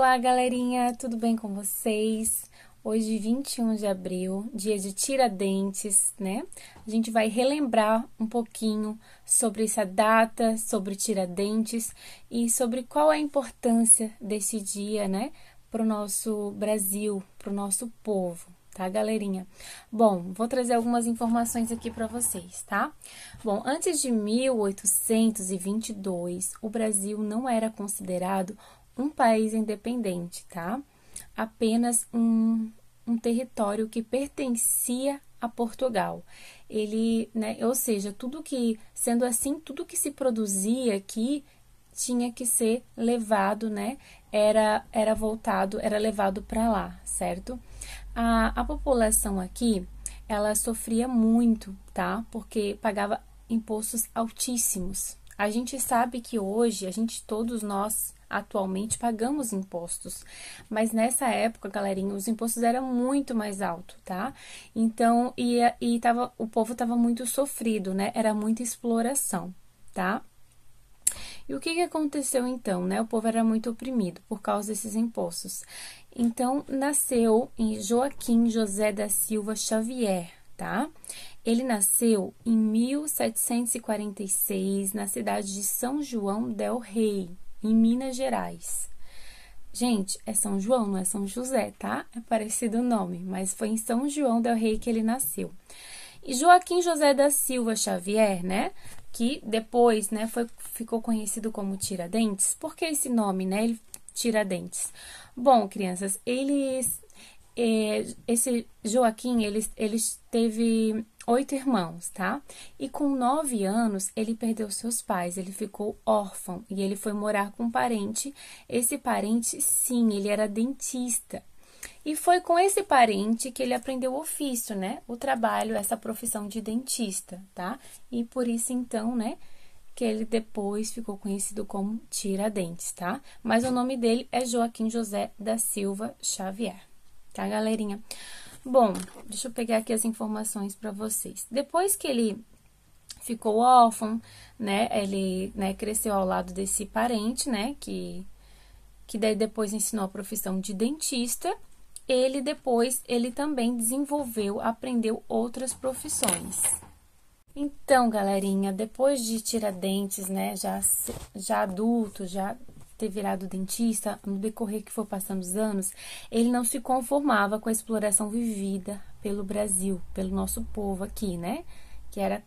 Olá, galerinha, tudo bem com vocês? Hoje, 21 de abril, dia de Tiradentes, né? A gente vai relembrar um pouquinho sobre essa data, sobre Tiradentes e sobre qual é a importância desse dia, né, para o nosso Brasil, para o nosso povo, tá, galerinha? Bom, vou trazer algumas informações aqui para vocês, tá? Bom, antes de 1822, o Brasil não era considerado um país independente, tá? Apenas um território que pertencia a Portugal. Ele, né, ou seja, sendo assim, tudo que se produzia aqui tinha que ser levado, né? Era levado para lá, certo? A população aqui, ela sofria muito, tá? Porque pagava impostos altíssimos. A gente sabe que hoje, todos nós, atualmente, pagamos impostos. Mas nessa época, galerinha, os impostos eram muito mais altos, tá? Então, o povo tava muito sofrido, né? Era muita exploração, tá? E o que aconteceu então, né? O povo era muito oprimido por causa desses impostos. Então, nasceu em Joaquim José da Silva Xavier, tá? Ele nasceu em 1746 na cidade de São João del Rei, em Minas Gerais. Gente, é São João, não é São José, tá? É parecido o nome, mas foi em São João del Rei que ele nasceu. E Joaquim José da Silva Xavier, né? Que depois, né, ficou conhecido como Tiradentes. Por que esse nome, né? Tiradentes. Bom, crianças, esse Joaquim, ele teve 8 irmãos, tá? E com 9 anos, ele perdeu seus pais, ele ficou órfão e ele foi morar com um parente. Esse parente, sim, ele era dentista. E foi com esse parente que ele aprendeu o ofício, né? O trabalho, essa profissão de dentista, tá? E por isso, então, né, que ele depois ficou conhecido como Tiradentes, tá? Mas o nome dele é Joaquim José da Silva Xavier, tá, galerinha? Bom, deixa eu pegar aqui as informações para vocês. Depois que ele ficou órfão, né, ele, né, cresceu ao lado desse parente, né, que daí depois ensinou a profissão de dentista. Ele também aprendeu outras profissões. Então, galerinha, depois de Tiradentes, né, já adulto, já ter virado dentista, no decorrer que for passando os anos, ele não se conformava com a exploração vivida pelo Brasil, pelo nosso povo aqui, né, que era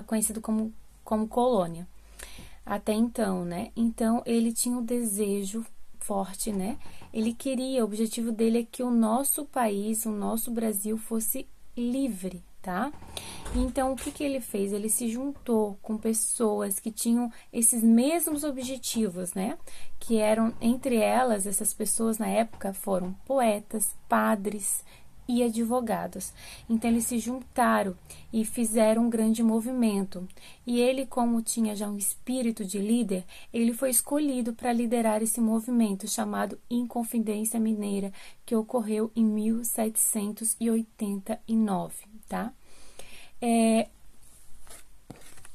conhecido como colônia. Até então, né, então ele tinha um desejo forte, né, o objetivo dele é que o nosso país, o nosso Brasil fosse livre, tá? Então, o que ele fez? Ele se juntou com pessoas que tinham esses mesmos objetivos, né? Que eram, entre elas, essas pessoas na época foram poetas, padres e advogados. Então, eles se juntaram e fizeram um grande movimento. E ele, como tinha já um espírito de líder, ele foi escolhido para liderar esse movimento chamado Inconfidência Mineira, que ocorreu em 1789, tá?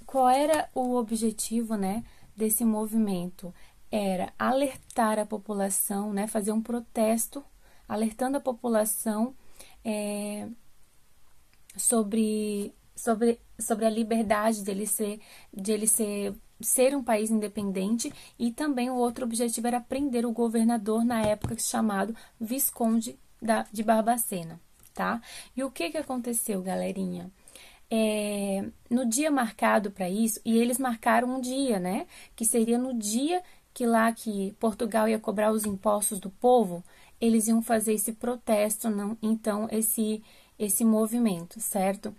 Qual era o objetivo, né, desse movimento? Era alertar a população, né, fazer um protesto, alertando a população sobre a liberdade dele ser um país independente, e também o outro objetivo era prender o governador na época chamado Visconde de Barbacena, tá? E o que aconteceu, galerinha? No dia marcado para isso, e eles marcaram um dia, né? Que seria no dia que Portugal ia cobrar os impostos do povo, eles iam fazer esse protesto, não? Então, esse movimento, certo?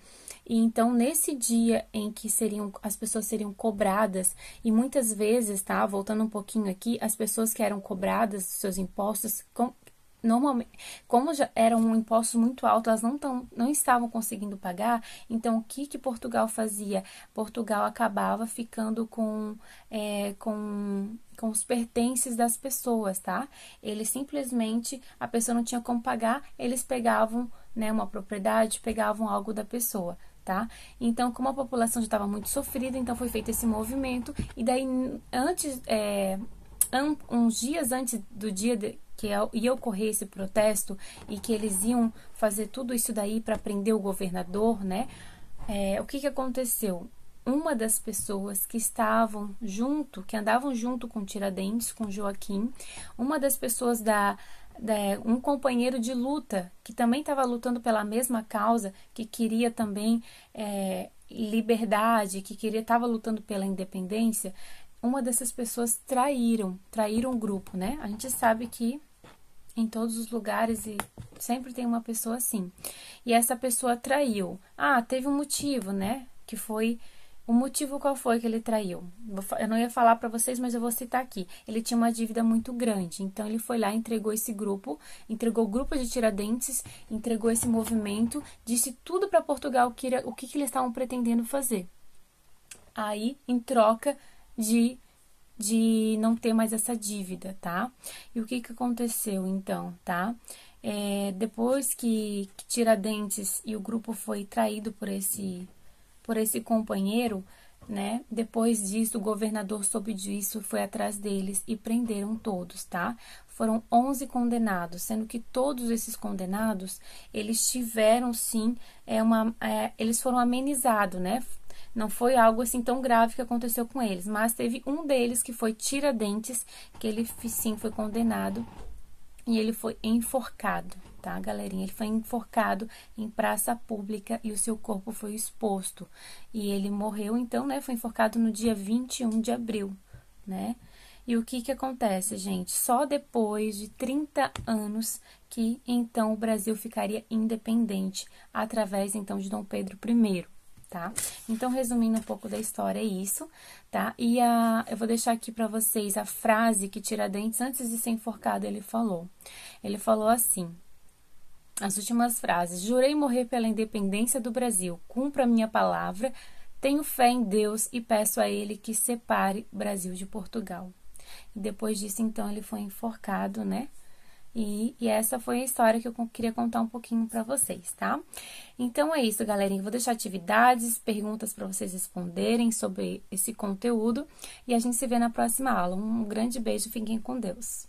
E então, nesse dia em que as pessoas seriam cobradas, e muitas vezes, tá? Voltando um pouquinho aqui, as pessoas que eram cobradas dos seus impostos, normalmente, como já era um imposto muito alto, elas não estavam conseguindo pagar. Então, o que Portugal fazia? Portugal acabava ficando com os pertences das pessoas, tá? Eles simplesmente, a pessoa não tinha como pagar, eles pegavam, né, uma propriedade, pegavam algo da pessoa, tá? Então, como a população já estava muito sofrida, então foi feito esse movimento, e daí, uns dias antes do dia que ia ocorrer esse protesto e que eles iam fazer tudo isso daí para prender o governador, né? O que aconteceu? Uma das pessoas que estavam junto, que andavam junto com Tiradentes, com Joaquim, uma das pessoas um companheiro de luta, que também estava lutando pela mesma causa, que queria também liberdade, que estava lutando pela independência, uma dessas pessoas traíram o grupo, né? A gente sabe que em todos os lugares e sempre tem uma pessoa assim. E essa pessoa traiu. Teve um motivo, né? Que foi... O motivo qual foi que ele traiu? Eu não ia falar para vocês, mas eu vou citar aqui. Ele tinha uma dívida muito grande, então ele foi lá e entregou esse grupo, entregou o grupo de Tiradentes, entregou esse movimento, disse tudo para Portugal o que eles estavam pretendendo fazer. Aí, em troca de não ter mais essa dívida, tá? E o que aconteceu, então, tá? Depois que Tiradentes e o grupo foi traído por esse companheiro, né? Depois disso, o governador soube disso, foi atrás deles e prenderam todos, tá? Foram 11 condenados, sendo que todos esses condenados, eles tiveram, sim, eles foram amenizados, né? Não foi algo assim tão grave que aconteceu com eles, mas teve um deles que foi Tiradentes, que ele, sim, foi condenado e ele foi enforcado, tá, galerinha? Ele foi enforcado em praça pública e o seu corpo foi exposto. E ele morreu, então, né? Foi enforcado no dia 21 de abril, né? E o que acontece, gente? Só depois de 30 anos que, então, o Brasil ficaria independente, através, então, de Dom Pedro I, tá? Então, resumindo um pouco da história, é isso, tá? E eu vou deixar aqui para vocês a frase que Tiradentes, antes de ser enforcado, ele falou. Ele falou assim, as últimas frases: jurei morrer pela independência do Brasil, cumpro a minha palavra, tenho fé em Deus e peço a ele que separe o Brasil de Portugal. E depois disso, então, ele foi enforcado, né? E essa foi a história que eu queria contar um pouquinho para vocês, tá? Então, é isso, galerinha. Eu vou deixar atividades, perguntas para vocês responderem sobre esse conteúdo. E a gente se vê na próxima aula. Um grande beijo, fiquem com Deus.